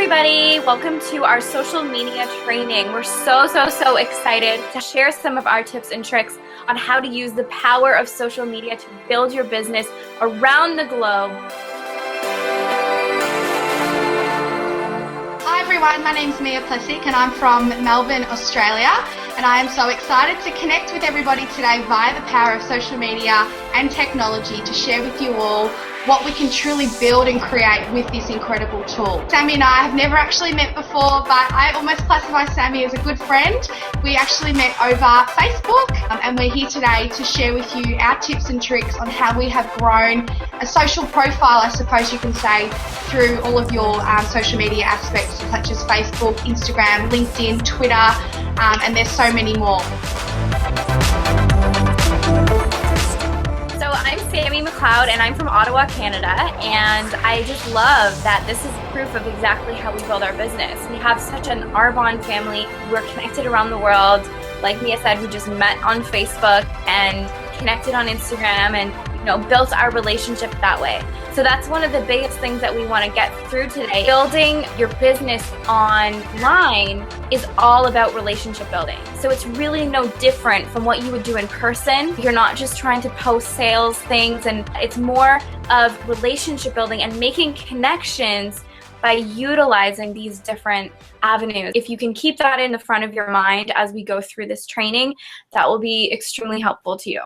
everybody. Welcome to our social media training. We're so excited to share some of our tips and tricks on how to use the power of social media to build your business around the globe. Hi everyone, my name's Mia Plessick and I'm from Melbourne, Australia, and I am so excited to connect with everybody today via the power of social media and technology to share with you all what we can truly build and create with this incredible tool. Sammy and I have never actually met before, but I almost classify Sammy as a good friend. We actually met over Facebook, and we're here today to share with you our tips and tricks on how we have grown a social profile, I suppose you can say, through all of your social media aspects such as Facebook, Instagram, LinkedIn, Twitter, and there's so many more. I'm Sammy McLeod and I'm from Ottawa, Canada, and I just love that this is proof of exactly how we build our business. We have such an Arbonne family. We're connected around the world. Like Mia said, we just met on Facebook and connected on Instagram and built our relationship that way. So that's one of the biggest things that we want to get through today. Building your business online is all about relationship building. So it's really no different from what you would do in person. You're not just trying to post sales things, and it's more of relationship building and making connections by utilizing these different avenues. If you can keep that in the front of your mind as we go through this training, that will be extremely helpful to you.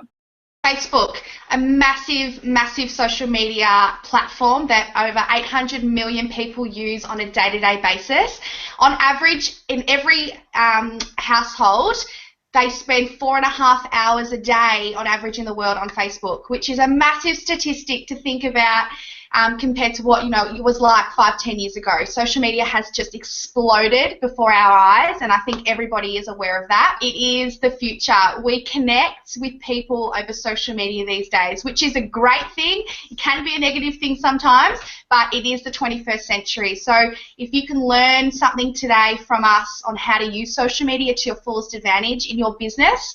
Facebook, a massive social media platform that over 800 million people use on a day-to-day basis. On average, in every household, they spend 4.5 hours a day on average in the world on Facebook, which is a massive statistic to think about compared to what it was like 5-10 years ago. Social media has just exploded before our eyes, and I think everybody is aware of that. It is the future. We connect with people over social media these days, which is a great thing. It can be a negative thing sometimes, but it is the 21st century. So if you can learn something today from us on how to use social media to your fullest advantage in your business,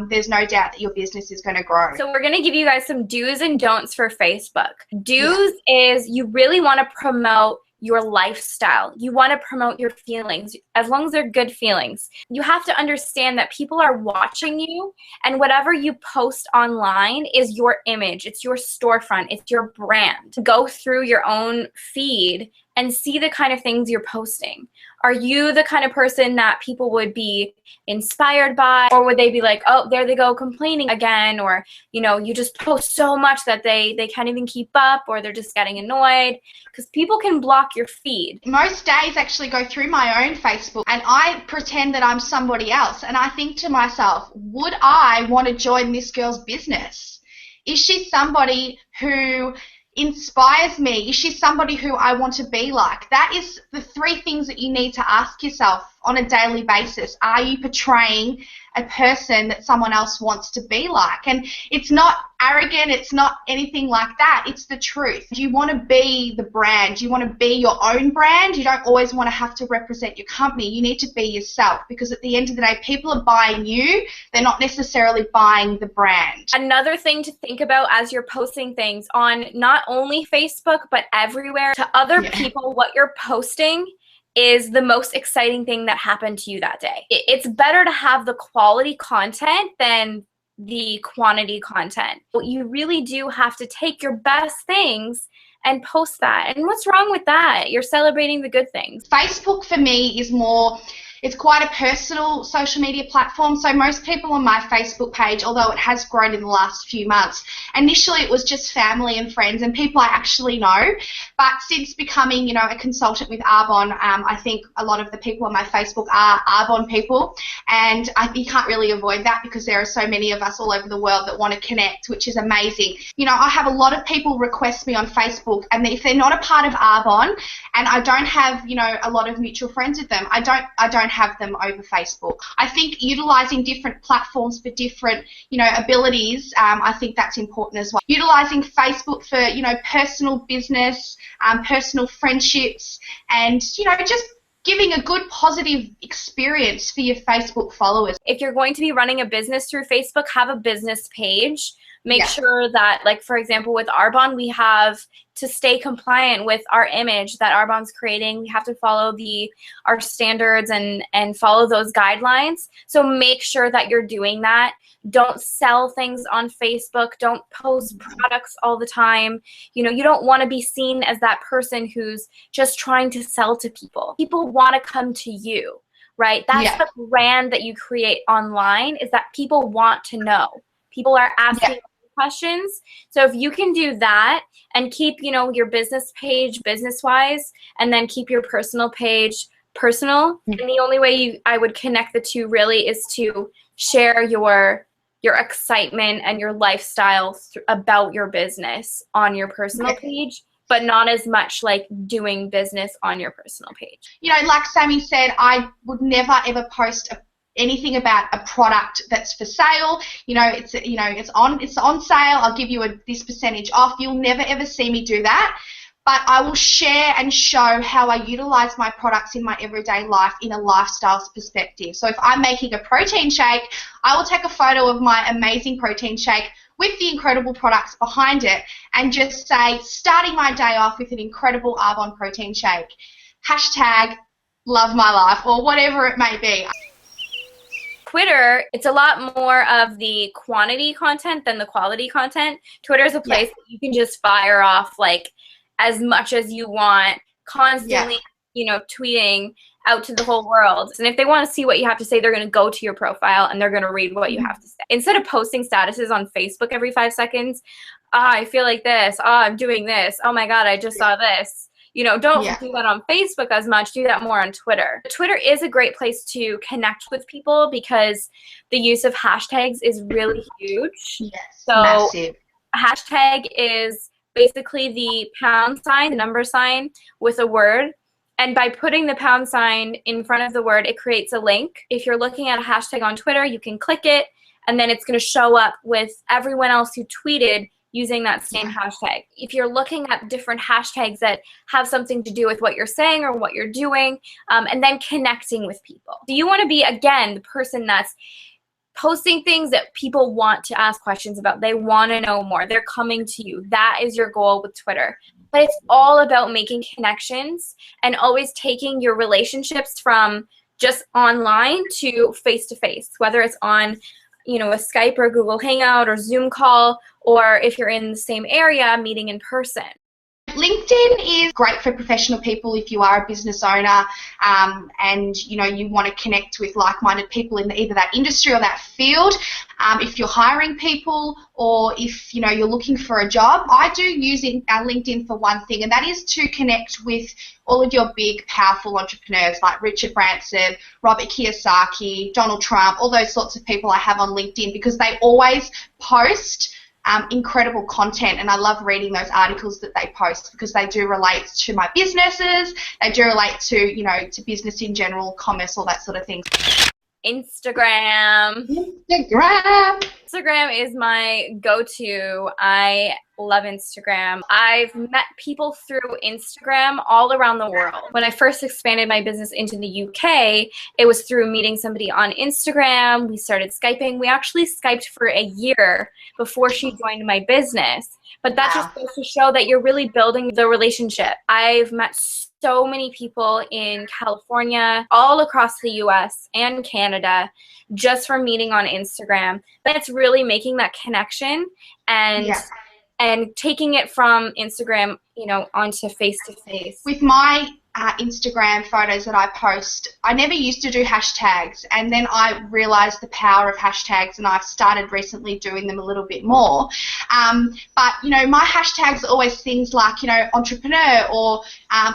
there's no doubt that your business is going to grow. So we're going to give you guys some do's and don'ts for Facebook. Do's is you really want to promote your lifestyle. You want to promote your feelings, as long as they're good feelings. You have to understand that people are watching you, and whatever you post online is your image. It's your storefront. It's your brand. Go through your own feed and see the kind of things you're posting. Are you the kind of person that people would be inspired by, or would they be like, oh, there they go complaining again, or you just post so much that they can't even keep up, or they're just getting annoyed? Because people can block your feed. Most days actually go through my own Facebook and I pretend that I'm somebody else, and I think to myself, would I want to join this girl's business? Is she somebody who inspires me? Is she somebody who I want to be like? That is the 3 things that you need to ask yourself on a daily basis. Are you portraying a person that someone else wants to be like? And it's not arrogant, it's not anything like that, it's the truth. You want to be the brand, you want to be your own brand. You don't always want to have to represent your company. You need to be yourself, because at the end of the day, people are buying you, they're not necessarily buying the brand. Another thing to think about as you're posting things on not only Facebook but everywhere to other people, what you're posting is the most exciting thing that happened to you that day. It's better to have the quality content than the quantity content. You really do have to take your best things and post that. And what's wrong with that? You're celebrating the good things. Facebook for me is more, it's quite a personal social media platform. So most people on my Facebook page, although it has grown in the last few months, initially it was just family and friends and people I actually know. But since becoming, a consultant with Arbonne, I think a lot of the people on my Facebook are Arbonne people, and you can't really avoid that because there are so many of us all over the world that want to connect, which is amazing. I have a lot of people request me on Facebook, and if they're not a part of Arbonne and I don't have, a lot of mutual friends with them, I don't have them over Facebook. I think utilizing different platforms for different, abilities, I think that's important as well. Utilizing Facebook for, personal business, personal friendships, and, just giving a good positive experience for your Facebook followers. If you're going to be running a business through Facebook, have a business page. Make Yeah. sure that, like, for example, with Arbonne, we have to stay compliant with our image that Arbonne's creating. We have to follow our standards and follow those guidelines. So make sure that you're doing that. Don't sell things on Facebook. Don't post products all the time. You know, you don't want to be seen as that person who's just trying to sell to people. People want to come to you, right? That's the brand that you create online, is that people want to know. People are asking questions. So if you can do that and keep, you know, your business page business-wise, and then keep your personal page personal, and the only way I would connect the two really is to share your excitement and your lifestyle about your business on your personal page, but not as much like doing business on your personal page. You know, like Sammy said, I would never ever post anything about a product that's for sale. You know, it's on sale. I'll give you this percentage off. You'll never ever see me do that. But I will share and show how I utilize my products in my everyday life in a lifestyle perspective. So if I'm making a protein shake, I will take a photo of my amazing protein shake with the incredible products behind it and just say, starting my day off with an incredible Arbonne protein shake. Hashtag love my life, or whatever it may be. Twitter, it's a lot more of the quantity content than the quality content. Twitter is a place that you can just fire off like as much as you want, constantly, you know, tweeting out to the whole world. And if they want to see what you have to say, they're going to go to your profile and they're going to read what you have to say. Instead of posting statuses on Facebook every 5 seconds, I feel like this, I'm doing this, oh my God, I just saw this. You know, don't do that on Facebook as much. Do that more on Twitter. Twitter is a great place to connect with people because the use of hashtags is really huge. Yes, so massive. Hashtag is basically the pound sign, the number sign with a word. And by putting the pound sign in front of the word, it creates a link. If you're looking at a hashtag on Twitter, you can click it, and then it's going to show up with everyone else who tweeted using that same hashtag. If you're looking at different hashtags that have something to do with what you're saying or what you're doing, and then connecting with people. So you want to be, again, the person that's posting things that people want to ask questions about. They want to know more. They're coming to you. That is your goal with Twitter. But it's all about making connections and always taking your relationships from just online to face-to-face, whether it's on, you know, a Skype or Google Hangout or Zoom call, or if you're in the same area, meeting in person. LinkedIn is great for professional people if you are a business owner and you know you want to connect with like-minded people in either that industry or that field. If you're hiring people or if you know you're looking for a job, I do use LinkedIn for one thing, and that is to connect with all of your big, powerful entrepreneurs like Richard Branson, Robert Kiyosaki, Donald Trump, all those sorts of people I have on LinkedIn because they always post incredible content, and I love reading those articles that they post because they do relate to my businesses, they do relate to, you know, to business in general, commerce, all that sort of thing. Instagram is my go-to. I love Instagram. I've met people through Instagram all around the world. When I first expanded my business into the UK, it was through meeting somebody on Instagram. We started Skyping. We actually Skyped for a year before she joined my business. But that just goes to show that you're really building the relationship. I've met so many people in California, all across the US and Canada, just from meeting on Instagram. But it's really making that connection and taking it from Instagram, you know, onto face-to-face. With my Instagram photos that I post, I never used to do hashtags, and then I realized the power of hashtags, and I've started recently doing them a little bit more. But you know, my hashtags are always things like, you know, entrepreneur, or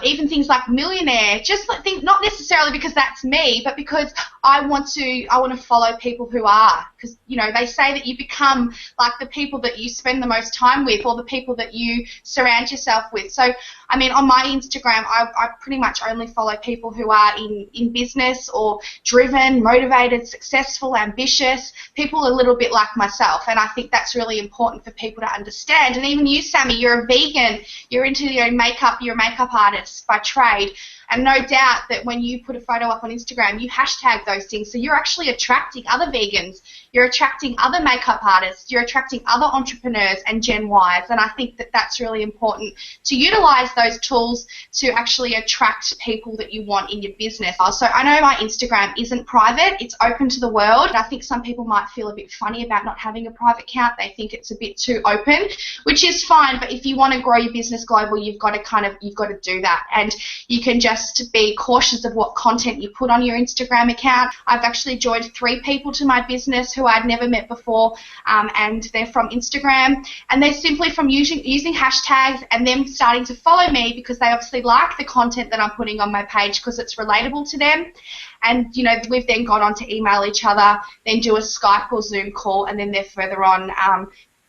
even things like millionaire. Just like not necessarily because that's me, but because I want to follow people who are, because you know they say that you become like the people that you spend the most time with, or the people that you surround yourself with. So I mean, on my Instagram, I pretty much only follow people who are in business or driven, motivated, successful, ambitious, people a little bit like myself. And I think that's really important for people to understand. And even you, Sammy, you're a vegan, you're into makeup, you're a makeup artist by trade. And no doubt that when you put a photo up on Instagram, you hashtag those things. So you're actually attracting other vegans, you're attracting other makeup artists, you're attracting other entrepreneurs and Gen Ys. And I think that that's really important to utilize those tools to actually attract people that you want in your business. So I know my Instagram isn't private, it's open to the world. I think some people might feel a bit funny about not having a private account. They think it's a bit too open, which is fine. But if you want to grow your business global, you've got to do that. And you can just be cautious of what content you put on your Instagram account. I've actually joined 3 people to my business who I'd never met before, and they're from Instagram, and they're simply from using hashtags and them starting to follow me because they obviously like the content that I'm putting on my page because it's relatable to them. And, you know, we've then gone on to email each other, then do a Skype or Zoom call, and then they're further on,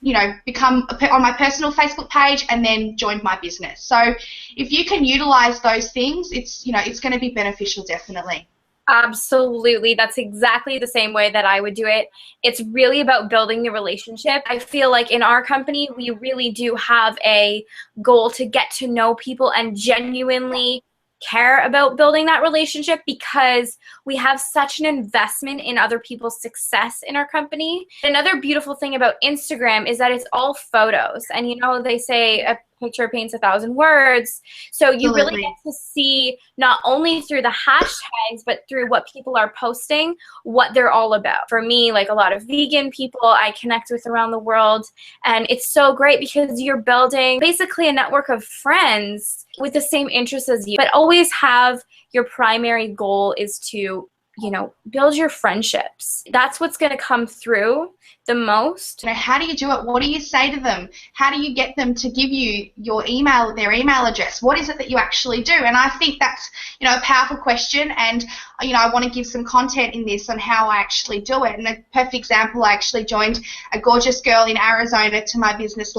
you know, become on my personal Facebook page and then joined my business. So if you can utilize those things, it's going to be beneficial, definitely. Absolutely. That's exactly the same way that I would do it. It's really about building the relationship. I feel like in our company, we really do have a goal to get to know people and genuinely care about building that relationship because we have such an investment in other people's success in our company. Another beautiful thing about Instagram is that it's all photos. And, you know, they say a picture paints 1,000 words. So you really get to see not only through the hashtags, but through what people are posting, what they're all about. For me, like a lot of vegan people I connect with around the world. And it's so great because you're building basically a network of friends with the same interests as you, but always have your primary goal is to, you know, build your friendships. That's what's going to come through the most. You know, how do you do it? What do you say to them? How do you get them to give you your email, their email address? What is it that you actually do? And I think that's, you know, a powerful question. And, you know, I want to give some content in this on how I actually do it. And a perfect example, I actually joined a gorgeous girl in Arizona to my business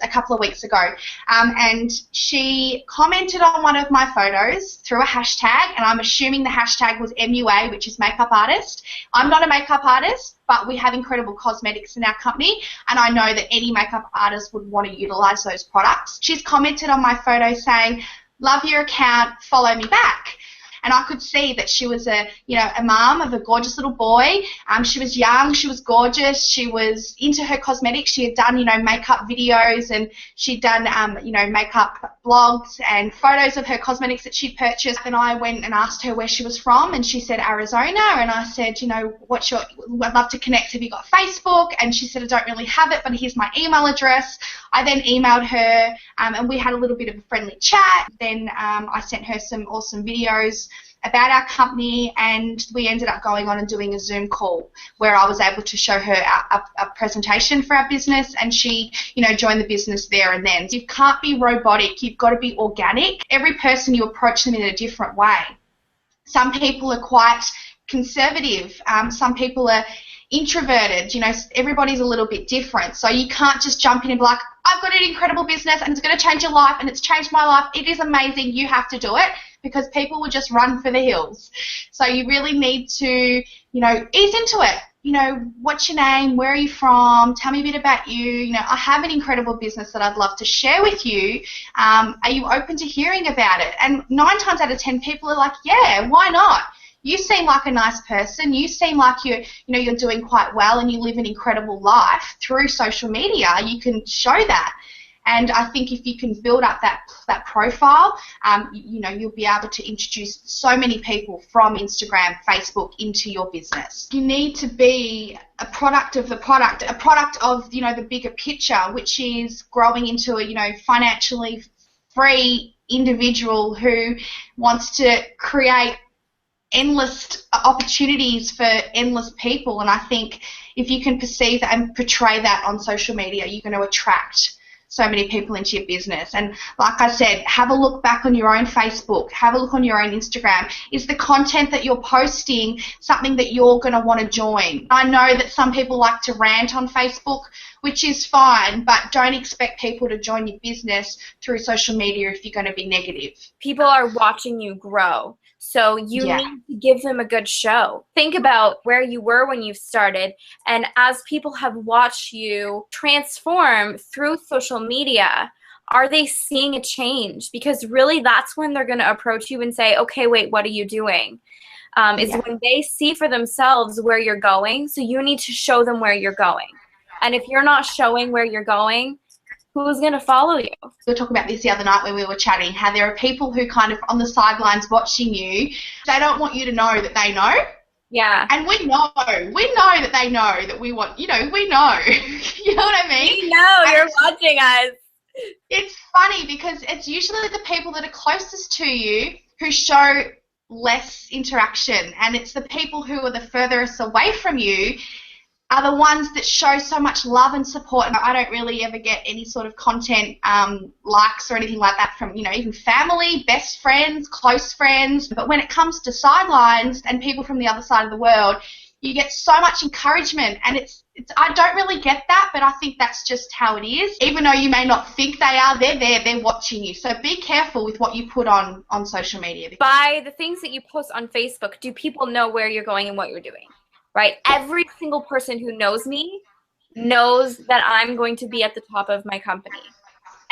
a couple of weeks ago. And she commented on one of my photos through a hashtag, and I'm assuming the hashtag was MUA, which is makeup artist. I'm not a makeup artist, but we have incredible cosmetics in our company, and I know that any makeup artist would want to utilize those products. She's commented on my photo saying, "Love your account, follow me back." And I could see that she was a mom of a gorgeous little boy. She was young, she was gorgeous, she was into her cosmetics. She had done, you know, makeup videos, and she'd done, makeup blogs and photos of her cosmetics that she'd purchased. And I went and asked her where she was from, and she said Arizona. And I said, you know, I'd love to connect. Have you got Facebook? And she said, I don't really have it, but here's my email address. I then emailed her, and we had a little bit of a friendly chat. Then I sent her some awesome videos about our company, and we ended up going on and doing a Zoom call where I was able to show her a presentation for our business, and she, you know, joined the business there and then. You can't be robotic, you've got to be organic. Every person, you approach them in a different way. Some people are quite conservative, some people are introverted, you know, everybody's a little bit different. So you can't just jump in and be like, I've got an incredible business and it's going to change your life and it's changed my life. It is amazing. You have to do it, because people will just run for the hills. So you really need to, you know, ease into it. You know, what's your name? Where are you from? Tell me a bit about you. You know, I have an incredible business that I'd love to share with you. Are you open to hearing about it? And 9 times out of 10 people are like, yeah, why not? You seem like a nice person. You seem like you're doing quite well and you live an incredible life. Through social media, you can show that. And I think if you can build up that profile, you know, you'll be able to introduce so many people from Instagram, Facebook into your business. You need to be a product of the product, a product of, you know, the bigger picture, which is growing into a, you know, financially free individual who wants to create endless opportunities for endless people. And I think if you can perceive that and portray that on social media, you're going to attract so many people into your business. And like I said, have a look back on your own Facebook, have a look on your own Instagram. Is the content that you're posting something that you're going to want to join? I know that some people like to rant on Facebook, which is fine, but don't expect people to join your business through social media if you're going to be negative. People are watching you grow. So you need to give them a good show. Think about where you were when you started, and as people have watched you transform through social media, Are they seeing a change? Because really that's when they're going to approach you and say, okay, wait, what are you doing? Is when they see for themselves where you're going. So you need to show them where you're going. And if you're not showing where you're going, who's going to follow you? We were talking about this the other night when we were chatting, how there are people who kind of on the sidelines watching you. They don't want you to know that they know. Yeah. And we know that they know that we want, we know. You know what I mean? We know, you're watching us. It's funny because it's usually the people that are closest to you who show less interaction, and it's the people who are the furthest away from you are the ones that show so much love and support. And I don't really ever get any sort of content likes or anything like that from, even family, best friends, close friends. But when it comes to sidelines and people from the other side of the world, you get so much encouragement, and it's I don't really get that, but I think that's just how it is. Even though you may not think they are, they're there, they're watching you. So be careful with what you put on social media. By the things that you post on Facebook, do people know where you're going and what you're doing? Right? Every single person who knows me knows that I'm going to be at the top of my company.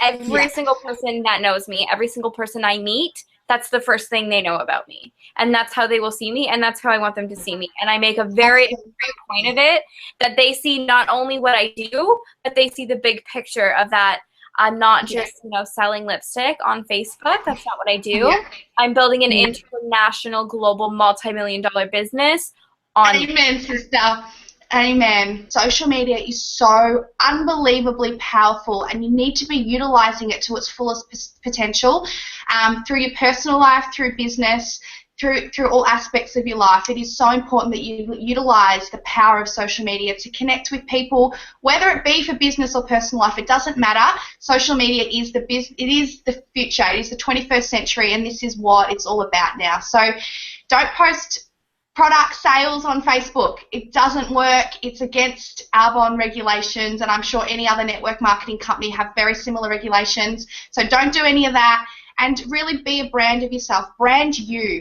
Every single person that knows me, every single person I meet, that's the first thing they know about me. And that's how they will see me, and that's how I want them to see me. And I make a very point of it that they see not only what I do, but they see the big picture of that. I'm not just, selling lipstick on Facebook. That's not what I do. Yeah. I'm building an international, global, multi-million-dollar business. Amen, sister. Amen. Social media is so unbelievably powerful, and you need to be utilizing it to its fullest potential through your personal life, through business, through all aspects of your life. It is so important that you utilize the power of social media to connect with people, whether it be for business or personal life. It doesn't matter. Social media is the future. It is the 21st century, and this is what it's all about now. So don't post product sales on Facebook. It doesn't work. It's against Arbonne regulations, and I'm sure any other network marketing company have very similar regulations. So don't do any of that, and really be a brand of yourself. Brand you.